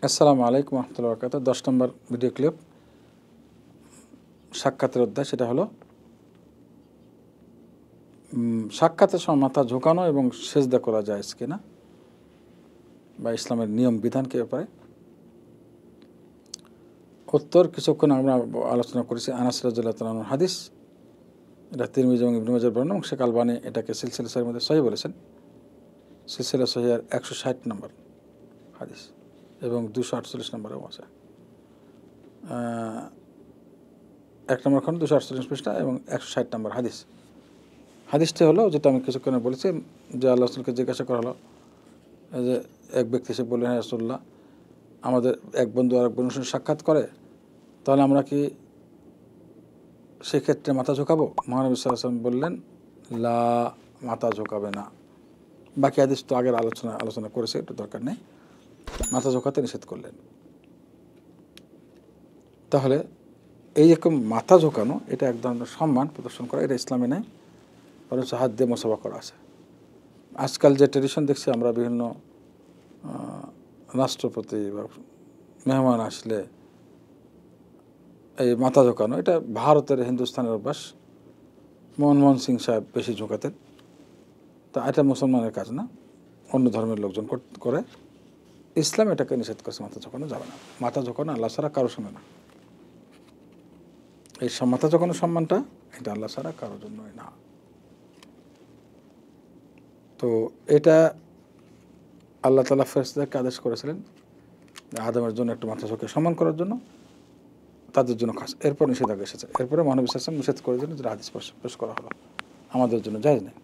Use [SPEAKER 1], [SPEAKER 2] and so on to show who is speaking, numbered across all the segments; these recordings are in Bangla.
[SPEAKER 1] আসসালামু আলাইকুম রহমতুল্লাহ বরকাতুহ। 10 নম্বর ভিডিও ক্লিপ, সাক্ষাতের অধ্যায়। সেটা হলো সাক্ষাতের সময় মাথা ঝুঁকানো এবং সেজদা করা যায় কিনা, বা ইসলামের নিয়ম বিধানকে ব্যাপারে উত্তর। কিছুক্ষণ আমরা আলোচনা করেছি আনাস রাদিয়াল্লাহু তাআলা আনহুর হাদিস। এটা তিরমিজি এবং ইবনে মাজাহর বর্ণনা, এবং শেখ আলবানী এটাকে সিলসিলা সহিহের মধ্যে সহিহ বলেছেন। সিলসিলা সহিহের 160 নম্বর হাদিস এবং 248 নম্বরেও আছে। 1 নম্বর খন্ড 248 পৃষ্ঠা এবং 160 নম্বর হাদিস। হাদিসটি হলো যেটা আমি কিছুক্ষণে বলেছি, যে আল্লাহ রাসূলকে জিজ্ঞাসা করা হলো, যে এক ব্যক্তি এসে বললেন, হ্যাঁ রাসূলুল্লাহ, আমাদের এক বন্ধু আর এক বন্ধুর সঙ্গে সাক্ষাৎ করে, তাহলে আমরা কি সেক্ষেত্রে মাথা ঝোঁকাবো? মহানবী সাল্লাল্লাহু আলাইহি ওয়াসাল্লাম বললেন, লা, মাথা ঝোঁকাবে না। বাকি হাদিস তো আগের আলোচনা করেছে, একটু দরকার নেই। মাথা ঝোঁকাতে নিষেধ করলেন। তাহলে এই রকম মাথা ঝোঁকানো, এটা এক ধরনের সম্মান প্রদর্শন করা, এটা ইসলামে নেই, বরঞ্চ হাত দিয়ে মোসাফা করা আছে। আজকাল যে ট্রেডিশন দেখছি আমরা, বিভিন্ন রাষ্ট্রপতি বা মেহমান আসলে এই মাথা ঝোঁকানো, এটা ভারতের হিন্দুস্তানের অভ্যাস। মনমোহন সিং সাহেব বেশি ঝোঁকাতেন। তা এটা মুসলমানের কাজ না, অন্য ধর্মের লোকজন করে। ইসলাম এটাকে নিষেধ করছে, মাথা ঝোঁকানো যাবে না। মাথা ঝোঁকানো আল্লাহ ছাড়া কারোর সঙ্গে না। এই মাথা ঝোঁকানোর সম্মানটা এটা আল্লাহ ছাড়া কারোর জন্যই না। তো এটা আল্লাহ তাআলা ফেরেশতাদেরকে আদেশ করেছিলেন আদমের জন্য একটু মাথা ঝুঁকে সম্মান করার জন্য, তাদের জন্য খাস। এরপর নিষেধাজ্ঞা এসেছে, এরপরে মহানবী সাল্লাল্লাহু আলাইহি ওয়াসাল্লাম নিষেধ করার জন্য যেটা হাদিস পেশ করা হলো, আমাদের জন্য জায়েজ নেই।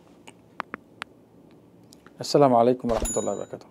[SPEAKER 1] আসসালামু আলাইকুম রহমতুল্লাহ বরকাতুহ।